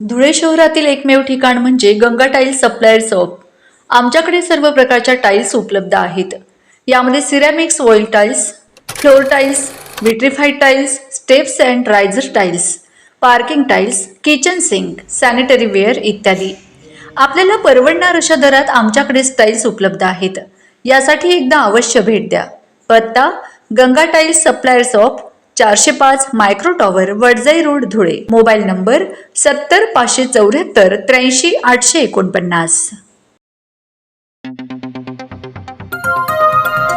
धुळे शहरातील एकमेव ठिकाण म्हणजे गंगा टाइल्स सप्लायर शॉप. आमच्याकडे सर्व प्रकारच्या टाइल्स उपलब्ध आहेत. यामध्ये ceramics oil tiles, floor tiles, vitrified tiles, steps and riser tiles, parking tiles, kitchen sink, sanitary ware इत्यादी. आपल्याला परवडणार अशा दरात आमच्याकडे टाइल्स उपलब्ध आहेत. यासाठी एकदा अवश्य भेट द्या. पत्ता Ganga tiles supplier shop, 405 micro tower, Wadjai road, Dhule. Mobile number 70 574 83 849.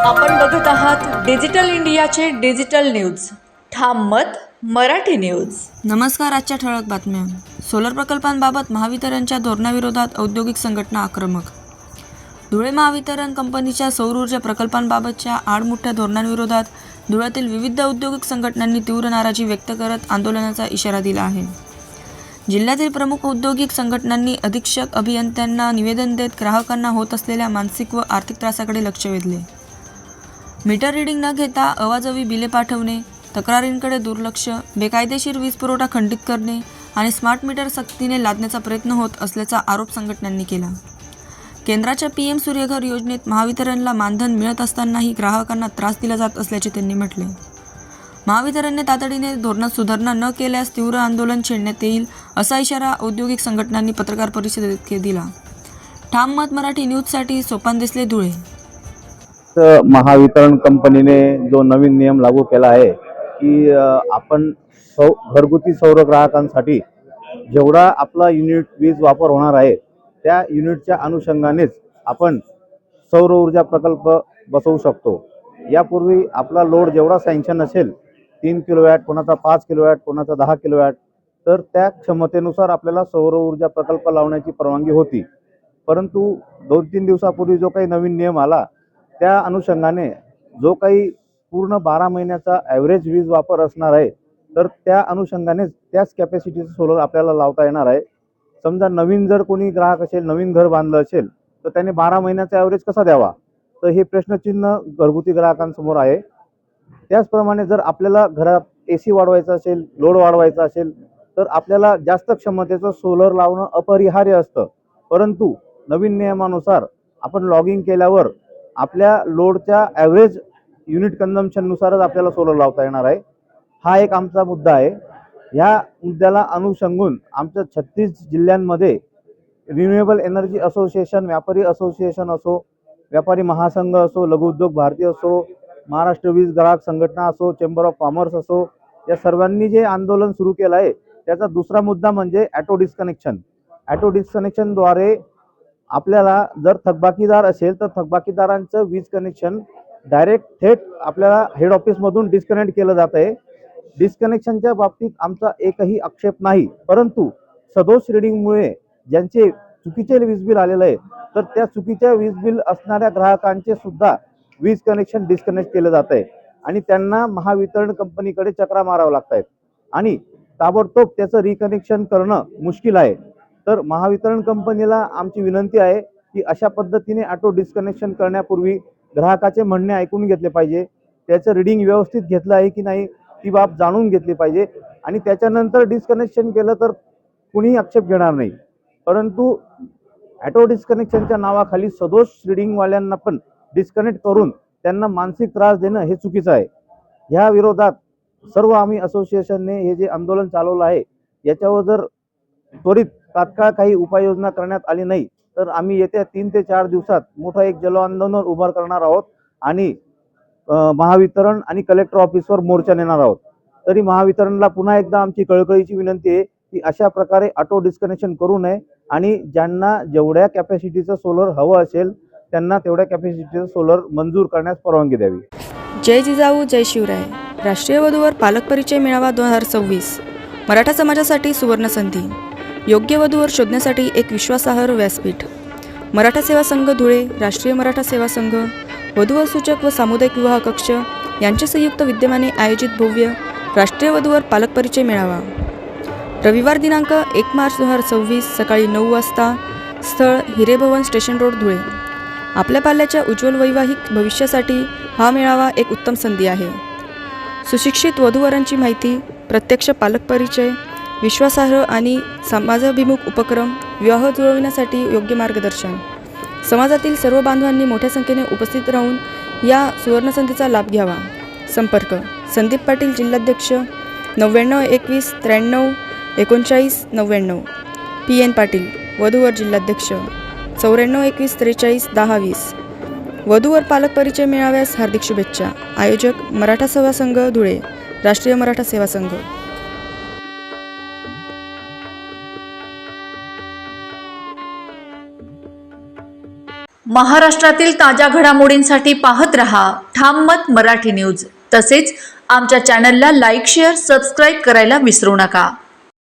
आपण बघत आहात डिजिटल इंडियाचे डिजिटल न्यूज. ठाम मत मराठी न्यूज. नमस्कार. आजच्या ठळक बातम्या. सोलर प्रकल्पांबाबत महावितरणच्या धोरणाविरोधात औद्योगिक संघटना आक्रमक. धुळे महावितरण कंपनीच्या सौर ऊर्जा प्रकल्पांबाबतच्या आडमुठ्या धोरणांविरोधात धुळ्यातील विविध औद्योगिक संघटनांनी तीव्र नाराजी व्यक्त करत आंदोलनाचा इशारा दिला आहे. जिल्ह्यातील प्रमुख औद्योगिक संघटनांनी अधीक्षक अभियंत्यांना निवेदन देत ग्राहकांना होत असलेल्या मानसिक व आर्थिक त्रासाकडे लक्ष वेधले. मीटर रीडिंग न घेता अवाजवी बिले पाठवणे, तक्रारींकडे दुर्लक्ष, बेकायदेशीर वीज पुरवठा खंडित करणे आणि स्मार्ट मीटर सक्तीने लादण्याचा प्रयत्न होत असल्याचा आरोप संघटनांनी केला. केंद्राच्या PM सूर्यघर योजनेत महावितरणला मानधन मिळत असतानाही ग्राहकांना त्रास दिला जात असल्याचे त्यांनी म्हटले. महावितरणने तातडीने धोरणात सुधारणा न केल्यास तीव्र आंदोलन छेडण्यात येईल असा इशारा औद्योगिक संघटनांनी पत्रकार परिषदेत दिला. ठाम मत मराठी न्यूजसाठी सोपान देसले, धुळे. महावितरण कंपनीने जो नवीन नियम लागू केला आहे की आपण घरगुती सौर ग्राहकांसाठी जेवढा आपला युनिट वीज वापर होणार आहे त्या युनिटच्या अनुषंगानेच आपण सौर ऊर्जा प्रकल्प बसवू शकतो. यापूर्वी आपला लोड जेवढा सँक्शन असेल 3 किलोवॅट, कोणाचा 5 किलोवॅट, कोणाचा 10 किलोवॅट, तर त्या क्षमतेनुसार आपल्याला सौर ऊर्जा प्रकल्प लावण्याची परवानगी होती. परंतु 2-3 दिवसापूर्वी जो काही नवीन नियम आला त्या अनुषंगाने जो काही पूर्ण 12 महिन्याचा ॲव्हरेज वीज वापर असणार आहे तर त्या अनुषंगाने त्याच कॅपॅसिटीचं सोलर आपल्याला लावता येणार आहे. समजा नवीन जर कोणी ग्राहक असेल, नवीन घर बांधलं असेल तर त्याने 12 महिन्याचा ॲव्हरेज कसा द्यावा, तर हे प्रश्नचिन्ह घरगुती ग्राहकांसमोर आहे. त्याचप्रमाणे जर आपल्याला घरात AC वाढवायचा असेल, लोड वाढवायचा असेल तर आपल्याला जास्त क्षमतेचं सोलर लावणं अपरिहार्य असतं. परंतु नवीन नियमानुसार आपण लॉगिंग केल्यावर आपल्या लोडच्या ॲव्हरेज युनिट कन्झम्पशननुसारच आपल्याला सोलर लावता येणार आहे. हा एक आमचा मुद्दा आहे. ह्या मुद्द्याला अनुषंगून आमच्या 36 जिल्ह्यांमध्ये रिन्युएबल एनर्जी असोसिएशन, व्यापारी असोसिएशन असो, व्यापारी महासंघ असो, लघुउद्योग भारती असो, महाराष्ट्र वीज ग्राहक संघटना असो, चेंबर ऑफ कॉमर्स असो, या सर्वांनी जे आंदोलन सुरू केलं आहे त्याचा दुसरा मुद्दा म्हणजे ॲटो डिस्कनेक्शन. ॲटो डिस्कनेक्शनद्वारे आपल्याला जर थकबाकीदार असेल तर थकबाकीदारांचं वीज कनेक्शन डायरेक्ट थेट आपल्याला हेड ऑफिसमधून डिस्कनेक्ट केलं जात आहे. डिस्कनेक्शनच्या बाबतीत आमचा एकही आक्षेप नाही, परंतु सदोष रिडिंगमुळे ज्यांचे चुकीचे वीज बिल आलेलं आहे तर त्या चुकीच्या वीज बिल असणाऱ्या ग्राहकांचे सुद्धा वीज कनेक्शन डिस्कनेक्ट केलं जात आहे आणि त्यांना महावितरण कंपनीकडे चक्रा मारावं लागत आहेत आणि ताबडतोब त्याचं रिकनेक्शन करणं मुश्किल आहे. तर महावितरण कंपनीला आमची विनंती आहे की अशा पद्धतीने ऑटो डिस्कनेक्शन करण्यापूर्वी ग्राहकाचे म्हणणे ऐकून घेतले पाहिजे, त्याचं रिडिंग व्यवस्थित घेतलं आहे की नाही ती बाब जाणून घेतली पाहिजे आणि त्याच्यानंतर डिस्कनेक्शन केलं तर कुणीही आक्षेप घेणार नाही. परंतु ऑटो डिस्कनेक्शनच्या नावाखाली सदोष रिडिंगवाल्यांना पण डिस्कनेक्ट करून त्यांना मानसिक त्रास देणं हे चुकीचं आहे. ह्या विरोधात सर्व आम्ही असोसिएशनने हे जे आंदोलन चालवलं आहे याच्यावर जर त्वरित तात्काळ काही उपाययोजना करण्यात आली नाही तर आम्ही येत्या 3 ते 4 दिवसात मोठा एक जलआंदोलन उभा करणार आहोत आणि महावितरण आणि कलेक्टर ऑफिसवर मोर्चा नेणार आहोत. तरी महावितरणला पुन्हा एकदा आमची कळकळीची विनंती आहे की अशा प्रकारे ऑटो डिस्कनेक्शन करू नये आणि ज्यांना जेवढ्या कॅपॅसिटीचं सोलर हवं असेल त्यांना तेवढ्या कॅपॅसिटीचं सोलर मंजूर करण्यास परवानगी द्यावी. जय जिजाऊ जय शिवराय. राष्ट्रीय वधूवर पालक परिचय मेळावा 2026. मराठा समाजासाठी सुवर्ण संधी. योग्य वधूवर शोधण्यासाठी एक विश्वासार्ह व्यासपीठ. मराठा सेवा संघ धुळे, राष्ट्रीय मराठा सेवा संघ, वधूवर सूचक व सामुदायिक विवाह कक्ष यांचे संयुक्त विद्यमाने आयोजित भव्य राष्ट्रीय वधूवर पालक परिचय मेळावा रविवार दिनांक 1 मार्च 2026 सकाळी 9 वाजता. स्थळ हिरेभवन स्टेशन रोड, धुळे. आपल्या पाल्याच्या उज्ज्वल वैवाहिक भविष्यासाठी हा मेळावा एक उत्तम संधी आहे. सुशिक्षित वधूवरांची माहिती, प्रत्यक्ष पालक परिचय, विश्वासार्ह आणि समाजाभिमुख उपक्रम, विवाह जुळविण्यासाठी योग्य मार्गदर्शन. समाजातील सर्व बांधवांनी मोठ्या संख्येने उपस्थित राहून या सुवर्णसंधीचा लाभ घ्यावा. संपर्क: संदीप पाटील, जिल्हाध्यक्ष, 99 21 93 39 99. PN पाटील, वधूवर जिल्हाध्यक्ष, 94 21 43 10 20. वधूवर पालक परिचय मेळाव्यास हार्दिक शुभेच्छा. आयोजक: मराठा सेवा संघ धुळे, राष्ट्रीय मराठा सेवा संघ. महाराष्ट्रातील ताज्या घडामोडींसाठी पाहत रहा ठाम मत मराठी न्यूज. तसेच आमच्या चॅनलला लाईक, शेअर, सबस्क्राईब करायला विसरू नका.